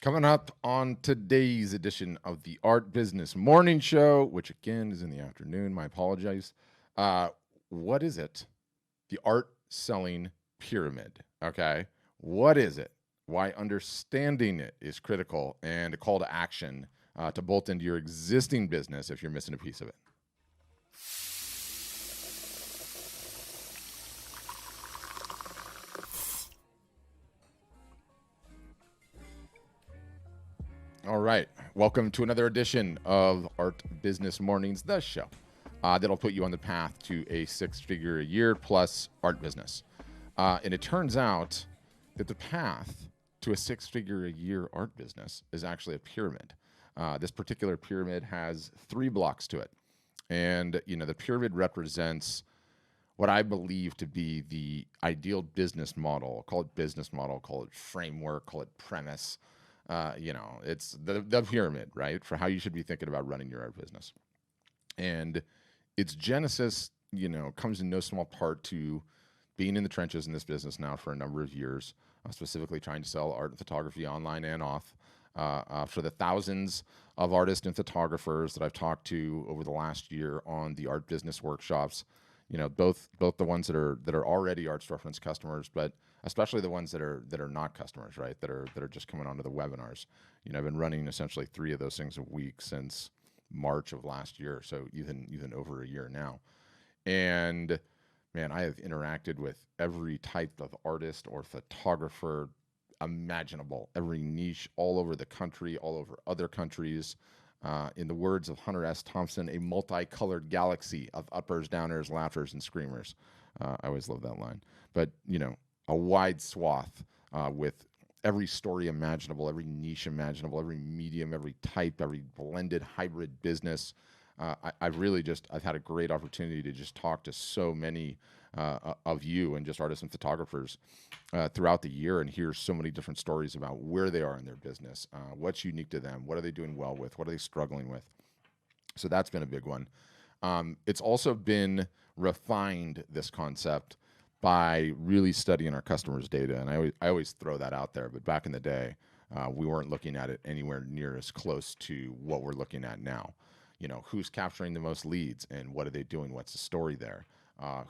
Coming up on today's edition of the Art Business Morning Show, which again is in the afternoon. My apologies. Uh, what is it? The art selling pyramid. Okay. What is it? Why understanding it is critical and a call to action to bolt into your existing business if you're missing a piece of it. All right. Welcome to another edition of Art Business Mornings, the show that'll put you on the path to a six-figure a year plus art business. And it turns out that the path to a six-figure a year art business is actually a pyramid. This particular pyramid has 3 blocks to it. And, the pyramid represents what I believe to be the ideal business model. Call it business model, call it framework, call it premise. It's the pyramid, right? For how you should be thinking about running your art business. And its genesis, comes in no small part to being in the trenches in this business now for a number of years, specifically trying to sell art and photography online and off. For the thousands of artists and photographers that I've talked to over the last year on the art business workshops, both the ones that are already Art Storefronts customers, but especially the ones that are not customers, right? That are just coming onto the webinars. I've been running essentially 3 of those things a week since March of last year, so even over a year now. And man, I have interacted with every type of artist or photographer imaginable, every niche all over the country, all over other countries. In the words of Hunter S. Thompson, a multicolored galaxy of uppers, downers, laughers, and screamers. I always love that line. But, a wide swath with every story imaginable, every niche imaginable, every medium, every type, every blended hybrid business. I've had a great opportunity to just talk to so many of you and just artists and photographers throughout the year and hear so many different stories about where they are in their business, what's unique to them, what are they doing well with, what are they struggling with. So that's been a big one. It's also been refined, this concept, by really studying our customers' data. And I always throw that out there, but back in the day, we weren't looking at it anywhere near as close to what we're looking at now. Who's capturing the most leads and what are they doing? What's the story there?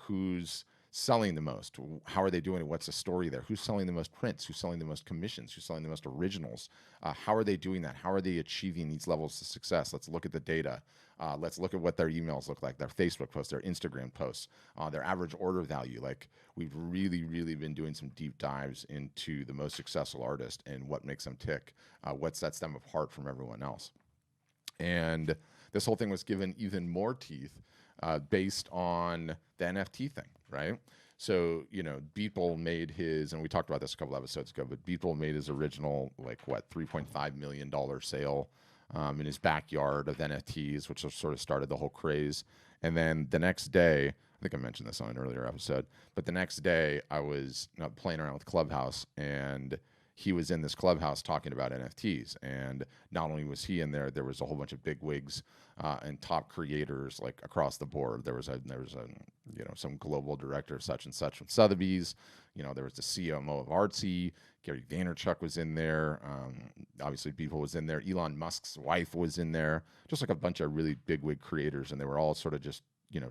Who's selling the most? How are they doing it? What's the story there? Who's selling the most prints? Who's selling the most commissions? Who's selling the most originals? How are they doing that? How are they achieving these levels of success? Let's look at the data. Let's look at what their emails look like, their Facebook posts, their Instagram posts, their average order value. Like, we've really, really been doing some deep dives into the most successful artist and what makes them tick, what sets them apart from everyone else. And this whole thing was given even more teeth based on the NFT thing, right? So, Beeple made his, and we talked about this a couple episodes ago, but Beeple made his original, $3.5 million sale in his backyard of NFTs, which sort of started the whole craze. And then the next day, I think I mentioned this on an earlier episode, but the next day I was playing around with Clubhouse, and he was in this Clubhouse talking about NFTs. And not only was he in there, there was a whole bunch of bigwigs and top creators like across the board. There was some global director such and such from Sotheby's. There was the CMO of Artsy. Gary Vaynerchuk was in there. Obviously, Beeple was in there. Elon Musk's wife was in there. Just like a bunch of really bigwig creators, and they were all sort of just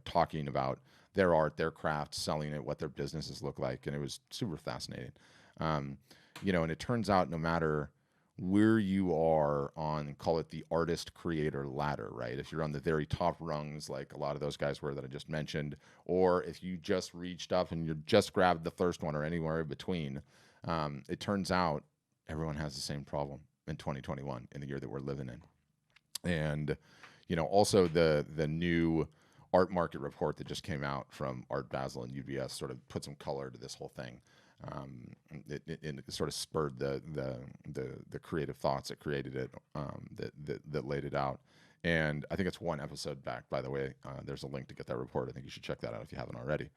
talking about their art, their craft, selling it, what their businesses look like, and it was super fascinating. And it turns out no matter where you are on, call it the artist creator ladder, right? If you're on the very top rungs, like a lot of those guys were that I just mentioned, or if you just reached up and you just grabbed the first one or anywhere in between, it turns out everyone has the same problem in 2021, in the year that we're living in. And, also the new art market report that just came out from Art Basel and UBS sort of put some color to this whole thing. It sort of spurred the creative thoughts that created it, that laid it out. And I think it's 1 episode back, by the way. There's a link to get that report. I think you should check that out if you haven't already.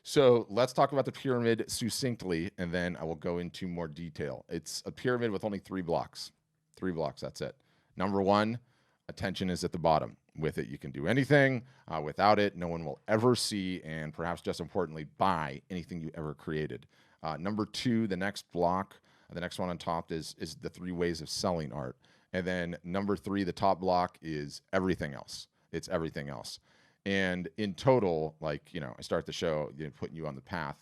So let's talk about the pyramid succinctly, and then I will go into more detail. It's a pyramid with only 3 blocks. 3 blocks, that's it. Number 1, attention is at the bottom. With it, you can do anything. Without it, no one will ever see and perhaps just importantly, buy anything you ever created. Number 2, the next block, The next one on top is the 3 ways of selling art. And then number 3, the top block, is everything else. It's everything else. And in total, like, I start the show, putting you on the path.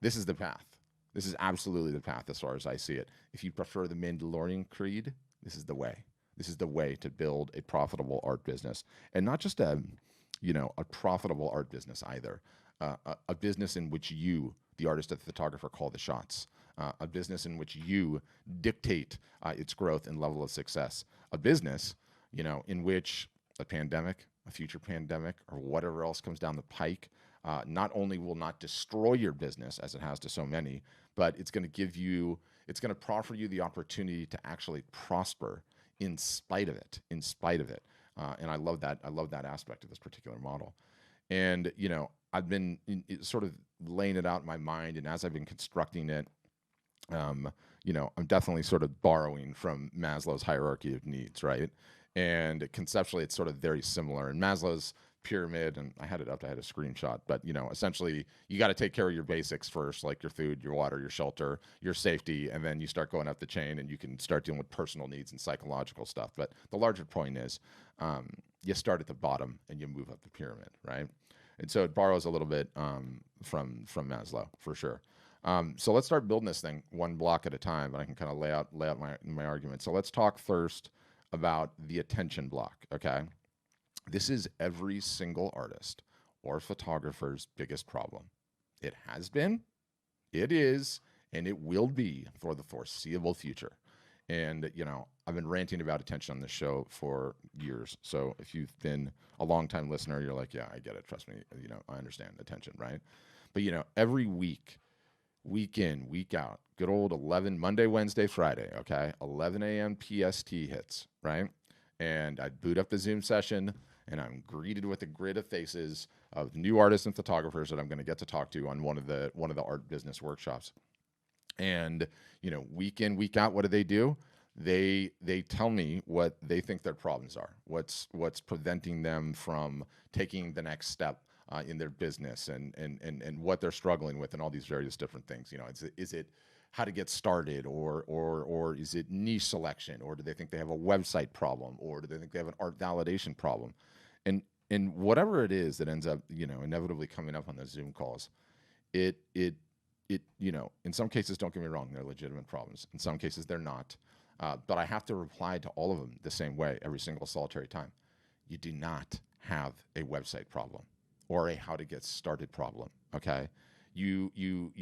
This is the path. This is absolutely the path as far as I see it. If you prefer the Mandalorian creed, this is the way. This is the way to build a profitable art business, and not just a profitable art business either. A business in which you, the artist and the photographer, call the shots. A business in which you dictate its growth and level of success. A business, in which a pandemic, a future pandemic, or whatever else comes down the pike, not only will not destroy your business as it has to so many, but it's going to proffer you the opportunity to actually prosper in spite of it. And I love that aspect of this particular model. And, I've been sort of laying it out in my mind, and as I've been constructing it, I'm definitely sort of borrowing from Maslow's hierarchy of needs, right? And conceptually, it's sort of very similar. In Maslow's pyramid, and I had it up, I had a screenshot, but essentially you got to take care of your basics first, like your food, your water, your shelter, your safety, and then you start going up the chain and you can start dealing with personal needs and psychological stuff. But the larger point is, you start at the bottom and you move up the pyramid, right? And so it borrows a little bit from Maslow for sure. So let's start building this thing one block at a time, and I can kind of lay out my argument. So let's talk first about the attention block, okay? This is every single artist or photographer's biggest problem. It has been, it is, and it will be for the foreseeable future. And, I've been ranting about attention on this show for years. So if you've been a long-time listener, you're like, yeah, I get it. Trust me. I understand attention, right? But, every week in, week out, good old 11, Monday, Wednesday, Friday, okay? 11 a.m. PST hits, right? And I boot up the Zoom session, and I'm greeted with a grid of faces of new artists and photographers that I'm going to get to talk to on one of the art business workshops. And, week in, week out, what do? They tell me what they think their problems are, what's preventing them from taking the next step in their business, and what they're struggling with, and all these various different things. Is it how to get started, or is it niche selection, or do they think they have a website problem, or do they think they have an art validation problem? And whatever it is that ends up inevitably coming up on those Zoom calls, it in some cases, don't get me wrong, they're legitimate problems. In some cases, they're not. But I have to reply to all of them the same way every single solitary time. You do not have a website problem or a how to get started problem, okay? You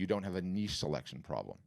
don't have a niche selection problem.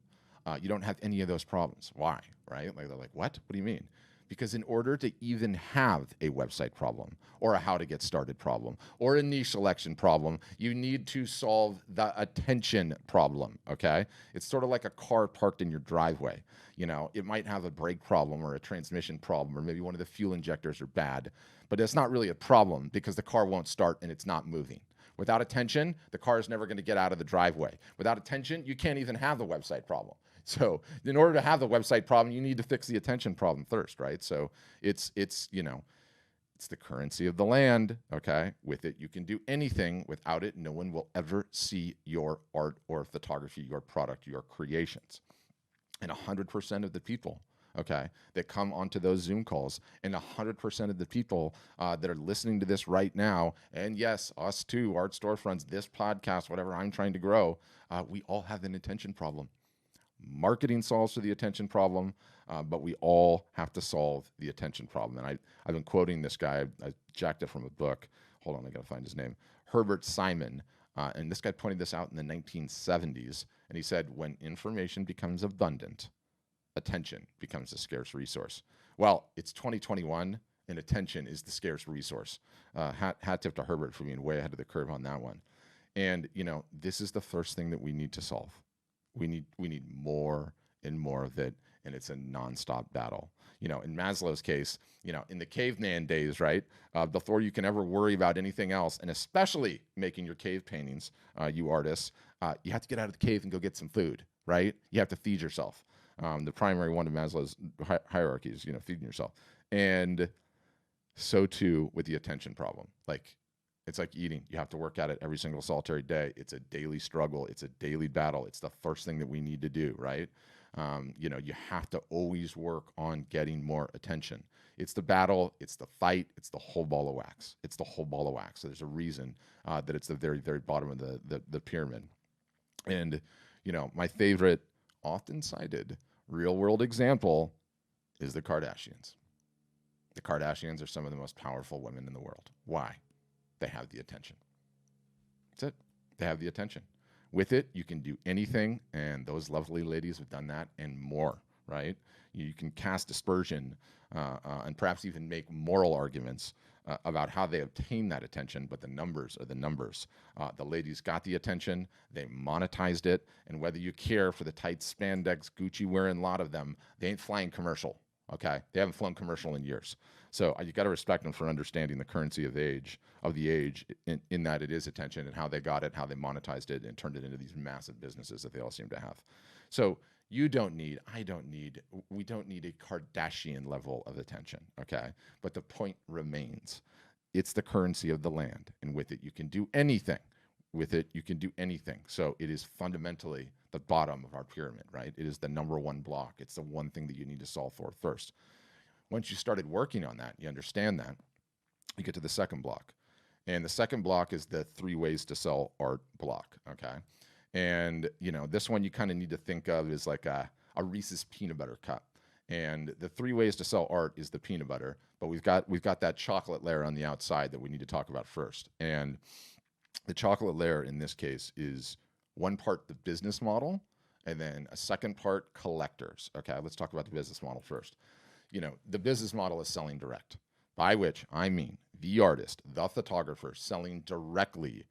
You don't have any of those problems. Why, right? Like, they're like, what? What do you mean? Because in order to even have a website problem or a how to get started problem or a niche selection problem, you need to solve the attention problem, okay? It's sort of like a car parked in your driveway. It might have a brake problem or a transmission problem, or maybe one of the fuel injectors are bad, but it's not really a problem because the car won't start and it's not moving. Without attention, the car is never going to get out of the driveway. Without attention, you can't even have the website problem. So in order to have the website problem, you need to fix the attention problem first, right? So it's the currency of the land, okay? With it, you can do anything. Without it, no one will ever see your art or photography, your product, your creations. And 100% of the people, okay, that come onto those Zoom calls, and 100% of the people that are listening to this right now, and yes, us too, Art Storefronts, this podcast, whatever I'm trying to grow, we all have an attention problem. Marketing solves for the attention problem, but we all have to solve the attention problem. And I've been quoting this guy. I jacked it from a book. Hold on, I got to find his name. Herbert Simon. And this guy pointed this out in the 1970s. And he said, when information becomes abundant, attention becomes a scarce resource. Well, it's 2021, and attention is the scarce resource. Hat tip to Herbert for being way ahead of the curve on that one. And, this is the first thing that we need to solve. We need more and more of it, and it's a nonstop battle. In Maslow's case, in the caveman days, right, before you can ever worry about anything else, and especially making your cave paintings, you artists, you have to get out of the cave and go get some food, right? You have to feed yourself. The primary one of Maslow's hierarchy is, feeding yourself. And so too with the attention problem. It's like eating. You have to work at it every single solitary day. It's a daily struggle. It's a daily battle. It's the first thing that we need to do, right? You have to always work on getting more attention. It's the battle, it's the fight, it's the whole ball of wax. It's the whole ball of wax. So there's a reason that it's the very, very bottom of the pyramid. And, my favorite, often cited real world example is the Kardashians. The Kardashians are some of the most powerful women in the world. Why? They have the attention. That's it. They have the attention. With it, you can do anything, and those lovely ladies have done that and more, right? You can cast aspersion and perhaps even make moral arguments about how they obtain that attention, but the numbers are the numbers. The ladies got the attention, they monetized it, and whether you care for the tight spandex Gucci wearing lot of them, they ain't flying commercial, okay? They haven't flown commercial in years. So you got to respect them for understanding the currency of the age in that it is attention and how they got it, how they monetized it, and turned it into these massive businesses that they all seem to have. So we don't need a Kardashian level of attention, okay? But the point remains, it's the currency of the land, and with it you can do anything. With it you can do anything. So it is fundamentally the bottom of our pyramid, right? It is the number one block. It's the one thing that you need to solve for first. Once you started working on that, you understand that, you get to the second block. And the second block is the 3 ways to sell art block, okay? And, this one you kind of need to think of as like a Reese's peanut butter cup. And the 3 ways to sell art is the peanut butter, but we've got that chocolate layer on the outside that we need to talk about first. And the chocolate layer in this case is one part the business model, and then a second part collectors, okay? Let's talk about the business model first. The business model is selling direct, by which I mean the artist, the photographer selling directly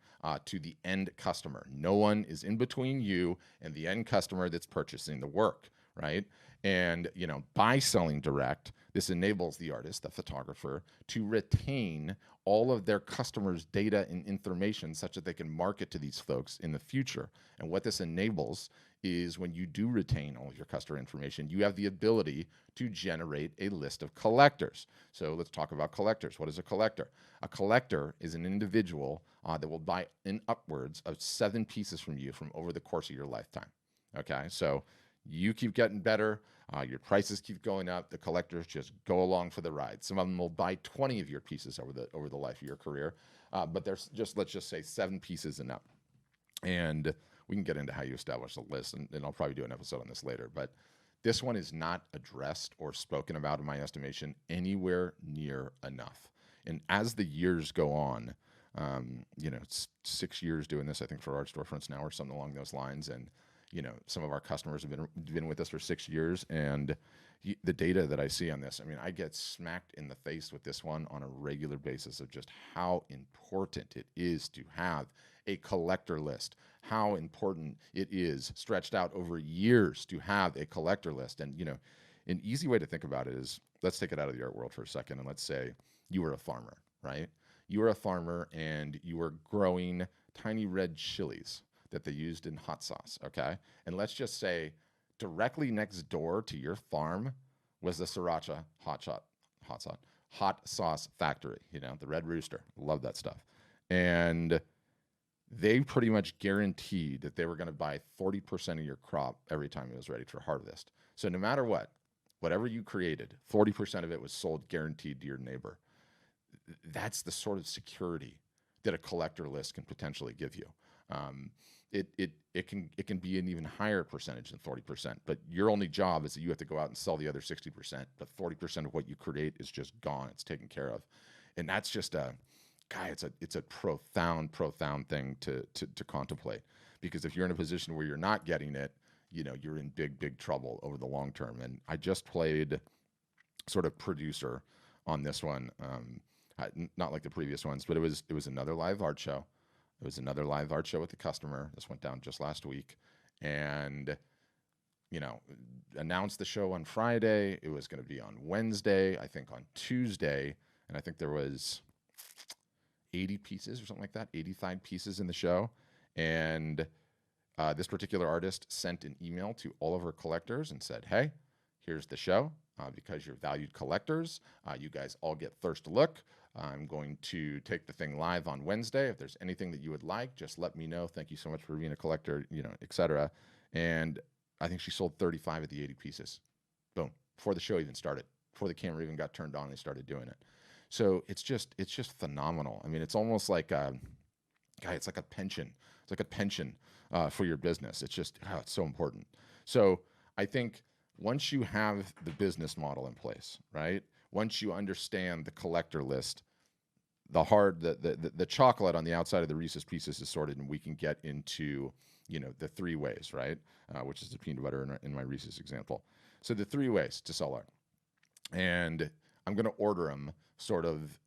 to the end customer. No one is in between you and the end customer that's purchasing the work, right? And, by selling direct, this enables the artist, the photographer, to retain all of their customers' data and information such that they can market to these folks in the future. And what this enables is when you do retain all of your customer information, you have the ability to generate a list of collectors. So let's talk about collectors. What is a collector? A collector is an individual that will buy in upwards of 7 pieces from you from over the course of your lifetime. Okay, so you keep getting better, your prices keep going up, the collectors just go along for the ride. Some of them will buy 20 of your pieces over the life of your career, but there's let's just say 7 pieces and up. And we can get into how you establish the list, and I'll probably do an episode on this later. But this one is not addressed or spoken about, in my estimation, anywhere near enough. And as the years go on, it's 6 years doing this, I think, for Art Storefronts now or something along those lines. And, some of our customers have been with us for 6 years. And the data that I see on this, I get smacked in the face with this one on a regular basis of just how important it is to have a collector list, how important it is stretched out over years to have a collector list. And, an easy way to think about it is, let's take it out of the art world for a second. And let's say you were a farmer, right? You were a farmer and you were growing tiny red chilies that they used in hot sauce, okay? And let's just say directly next door to your farm was the Sriracha hot sauce factory, the Red Rooster. Love that stuff. And they pretty much guaranteed that they were going to buy 40% of your crop every time it was ready for harvest. So no matter what, whatever you created, 40% of it was sold guaranteed to your neighbor. That's the sort of security that a collector list can potentially give you. It can be an even higher percentage than 40%, but your only job is that you have to go out and sell the other 60%, but 40% of what you create is just gone. It's taken care of. And that's just it's a profound thing to contemplate, because if you're in a position where you're not getting it, you're in big trouble over the long term. And I just played sort of producer on this one, not like the previous ones, but it was another live art show. It was another live art show with the customer. This went down just last week, and announced the show on Friday. It was going to be on Wednesday, I think on Tuesday, and I think there was 80 pieces or something like that, 85 pieces in the show. And this particular artist sent an email to all of her collectors and said, hey, here's the show. Because you're valued collectors, you guys all get first look. I'm going to take the thing live on Wednesday. If there's anything that you would like, just let me know. Thank you so much for being a collector, et cetera. And I think she sold 35 of the 80 pieces. Boom. Before the show even started, before the camera even got turned on, they started doing it. So it's just phenomenal. I mean, it's almost like it's like a pension. It's like a pension for your business. It's just it's so important. So I think once you have the business model in place, right? Once you understand the collector list, the chocolate on the outside of the Reese's Pieces is sorted, and we can get into the three ways, right? Which is the peanut butter in my Reese's example. So the three ways to sell art, and I'm going to order them sort of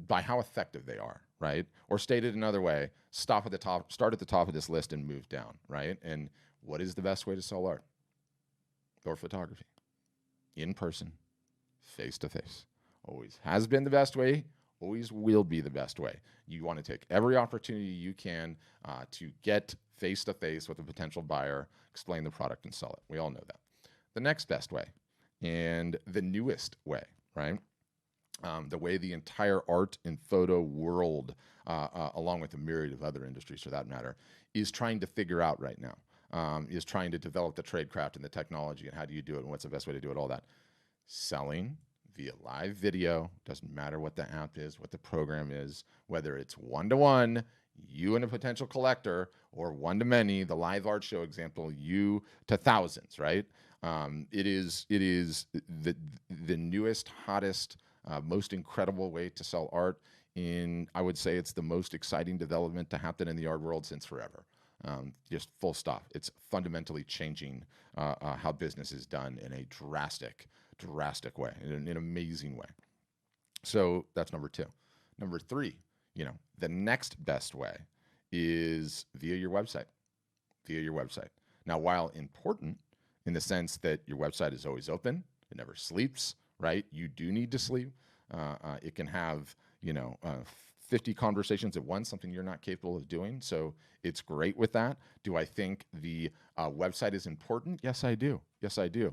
by how effective they are, right? Or stated another way, start at the top of this list and move down, right? And what is the best way to sell art? Or photography, in person, face to face. Always has been the best way, always will be the best way. You want to take every opportunity you can to get face to face with a potential buyer, explain the product, and sell it. We all know that. The next best way, and the newest way, right? The way the entire art and photo world, along with a myriad of other industries for that matter, is trying to figure out right now, is trying to develop the tradecraft and the technology and how do you do it and what's the best way to do it, all that. Selling via live video, doesn't matter what the app is, what the program is, whether it's one-to-one, you and a potential collector, or one-to-many, the live art show example, you to thousands, right? It is the newest, hottest, most incredible way to sell art. I would say it's the most exciting development to happen in the art world since forever. Just full stop. It's fundamentally changing how business is done in a drastic way, in an amazing way. So that's number two. Number three, the next best way is via your website. Now, while important in the sense that your website is always open, it never sleeps, right? You do need to sleep. It can have, 50 conversations at once, something you're not capable of doing. So it's great with that. Do I think the website is important? Yes, I do.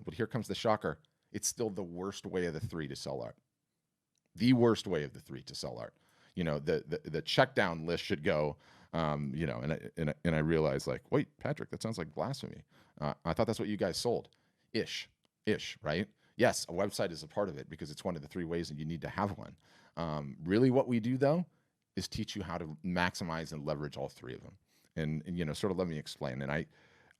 But here comes the shocker. It's still the worst way of the three to sell art. The worst way of the three to sell art. The check down list should go, and I realized, like, wait, Patrick, that sounds like blasphemy. I thought that's what you guys sold. Ish, right? Yes, a website is a part of it because it's one of the three ways that you need to have one. Really what we do, though, is teach you how to maximize and leverage all three of them. And sort of let me explain. And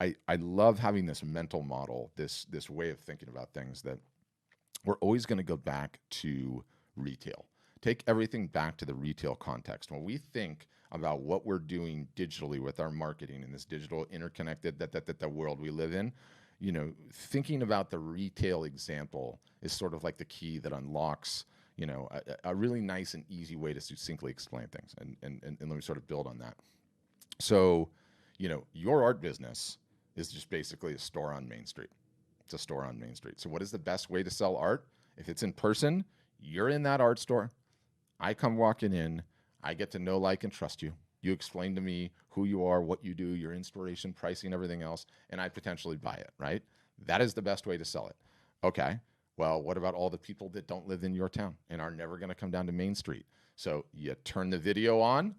I love having this mental model, this way of thinking about things, that we're always going to go back to retail. Take everything back to the retail context. When we think about what we're doing digitally with our marketing in this digital interconnected the world we live in, thinking about the retail example is sort of like the key that unlocks, a really nice and easy way to succinctly explain things. And let me sort of build on that. So, your art business is just basically a store on Main Street. It's a store on Main Street. So what is the best way to sell art? If it's in person, you're in that art store. I come walking in. I get to know, like, and trust you. You explain to me who you are, what you do, your inspiration, pricing, everything else, and I potentially buy it, right? That is the best way to sell it. Okay, well, what about all the people that don't live in your town and are never going to come down to Main Street? So you turn the video on,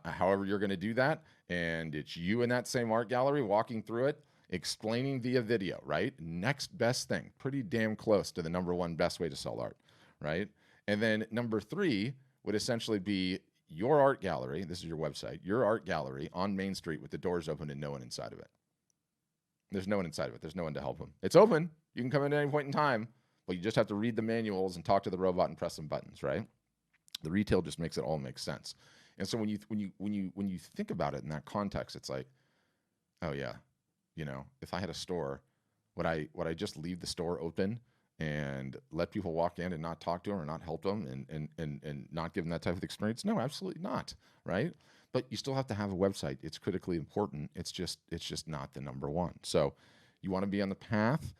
however you're going to do that, and it's you in that same art gallery walking through it, explaining via video, right? Next best thing, pretty damn close to the number one best way to sell art, right? And then number three would essentially be your art gallery. This is your website, your art gallery on Main Street with the doors open and no one inside of it. There's no one inside of it. There's no one to help them. It's open. You can come in at any point in time, but you just have to read the manuals and talk to the robot and press some buttons, right? The retail just makes it all make sense. And so when you think about it in that context, it's like, oh yeah, if I had a store, would I just leave the store open and let people walk in and not talk to them or not help them and not give them that type of experience? No, absolutely not, right? But you still have to have a website. It's critically important. It's just not the number one. So you want to be on the path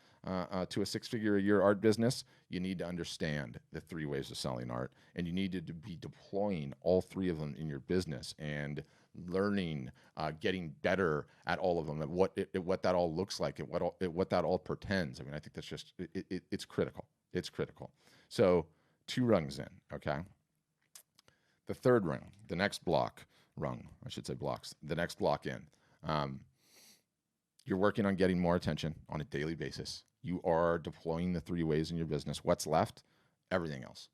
to a six-figure-a-year art business, you need to understand the three ways of selling art, and you need to be deploying all three of them in your business and learning, getting better at all of them, at what that all looks like, at what that all portends. I mean, I think that's just it's critical. It's critical. So 2 rungs in, okay. The third rung, the next block, rung, I should say blocks. The next block in. You're working on getting more attention on a daily basis. You are deploying the 3 ways in your business. What's left? Everything else.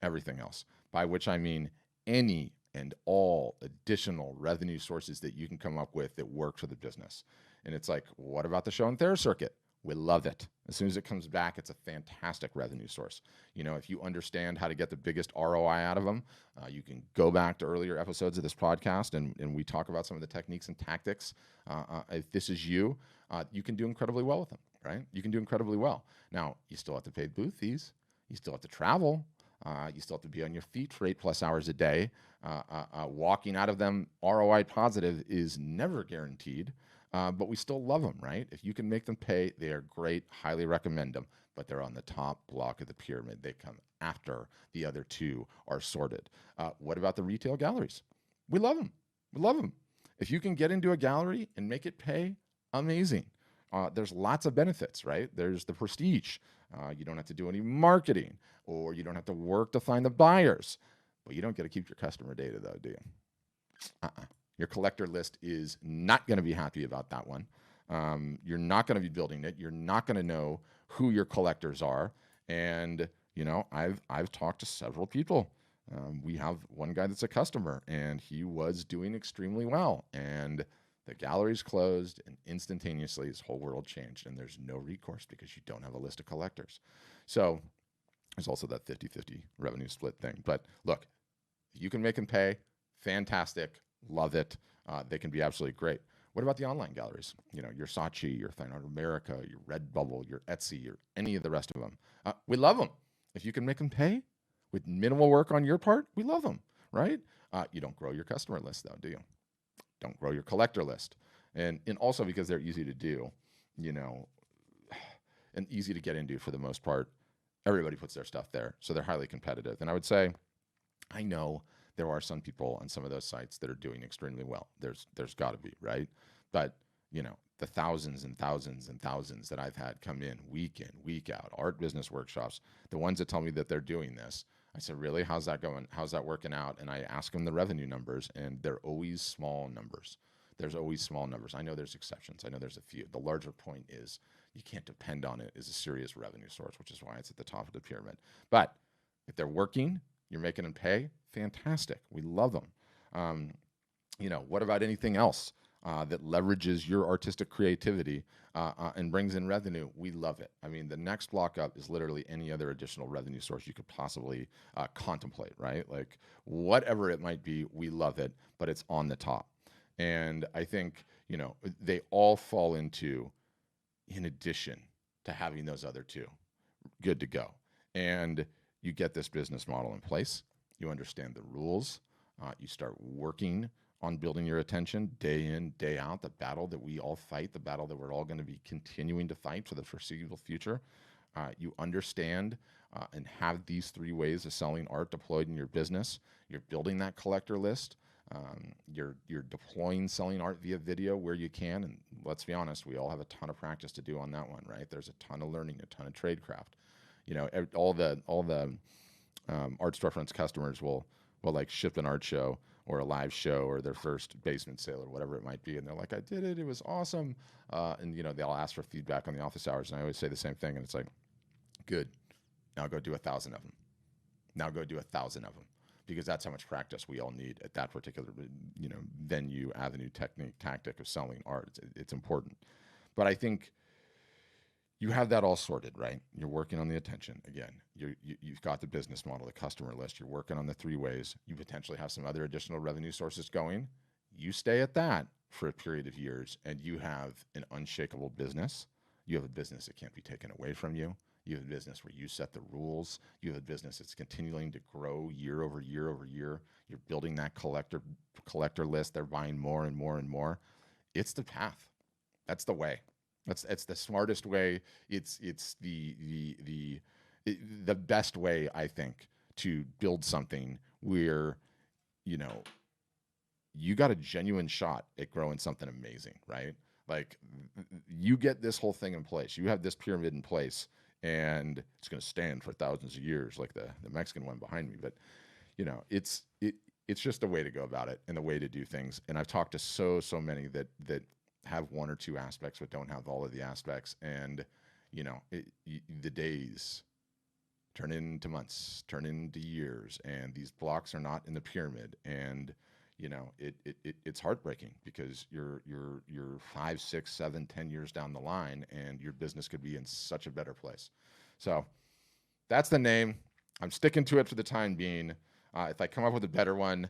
Everything else. By which I mean any and all additional revenue sources that you can come up with that work for the business. And it's like, what about the show and therapy circuit? We love it. As soon as it comes back, it's a fantastic revenue source. If you understand how to get the biggest ROI out of them, you can go back to earlier episodes of this podcast and we talk about some of the techniques and tactics. If this is you, you can do incredibly well with them, right? You can do incredibly well. Now, you still have to pay booth fees. You still have to travel. You still have to be on your feet for 8+ hours a day. Walking out of them ROI positive is never guaranteed. But we still love them, right? If you can make them pay, they are great. Highly recommend them. But they're on the top block of the pyramid. They come after the other two are sorted. What about the retail galleries? We love them. We love them. If you can get into a gallery and make it pay, amazing. There's lots of benefits, right? There's the prestige. You don't have to do any marketing, or you don't have to work to find the buyers. But you don't get to keep your customer data, though, do you? Your collector list is not going to be happy about that one. You're not going to be building it. You're not going to know who your collectors are. And I've talked to several people. We have one guy that's a customer, and he was doing extremely well. And the gallery's closed, and instantaneously his whole world changed. And there's no recourse because you don't have a list of collectors. So there's also that 50-50 revenue split thing. But look, you can make them pay. Fantastic. Love it. They can be absolutely great. What about the online galleries? Your Saatchi, your Fine Art America, your Redbubble, your Etsy, or any of the rest of them. We love them. If you can make them pay with minimal work on your part, we love them, right? You don't grow your customer list, though, do you? Don't grow your collector list. And also because they're easy to do, and easy to get into for the most part. Everybody puts their stuff there, so they're highly competitive. And I would say, I know there are some people on some of those sites that are doing extremely well. There's got to be, right? But, the thousands and thousands and thousands that I've had come in, week out, art business workshops, the ones that tell me that they're doing this, I said, really, how's that going? How's that working out? And I ask them the revenue numbers, and they're always small numbers. There's always small numbers. I know there's exceptions. I know there's a few. The larger point is you can't depend on it as a serious revenue source, which is why it's at the top of the pyramid. But if they're working, you're making them pay, fantastic. We love them. What about anything else that leverages your artistic creativity and brings in revenue? We love it. I mean, the next block up is literally any other additional revenue source you could possibly contemplate, right? Like whatever it might be, we love it, but it's on the top. And I think, they all fall into, in addition to having those other two, good to go. And you get this business model in place. You understand the rules. You start working on building your attention day in, day out, the battle that we all fight, the battle that we're all going to be continuing to fight for the foreseeable future. You understand and have these 3 ways of selling art deployed in your business. You're building that collector list. You're deploying selling art via video where you can. And let's be honest, we all have a ton of practice to do on that one, right? There's a ton of learning, a ton of tradecraft. All the art storefronts customers will like ship an art show or a live show or their first basement sale or whatever it might be, and they're like, I did it, it was awesome, and they'll ask for feedback on the office hours, and I always say the same thing, and it's like, good, now go do 1,000 of them. Now go do 1,000 of them, because that's how much practice we all need at that particular venue, avenue, technique, tactic of selling art. It's important, but I think you have that all sorted, right? You're working on the attention. Again, you've got the business model, the customer list. You're working on the 3 ways. You potentially have some other additional revenue sources going. You stay at that for a period of years, and you have an unshakable business. You have a business that can't be taken away from you. You have a business where you set the rules. You have a business that's continuing to grow year over year over year. You're building that collector list. They're buying more and more and more. It's the path. That's the way. It's the smartest way. It's the best way, I think, to build something where you got a genuine shot at growing something amazing, right? Like you get this whole thing in place. You have this pyramid in place, and it's going to stand for thousands of years, like the Mexican one behind me. But it's just the way to go about it and the way to do things. And I've talked to so many that have one or two aspects, but don't have all of the aspects. And, the days turn into months, turn into years, and these blocks are not in the pyramid. And, it's heartbreaking because you're 5, 6, 7, 10 years down the line, and your business could be in such a better place. So that's the name. I'm sticking to it for the time being. If I come up with a better one,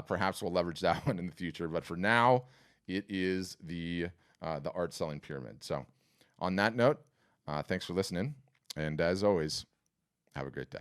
perhaps we'll leverage that one in the future. But for now, it is the art selling pyramid. So on that note, thanks for listening. And as always, have a great day.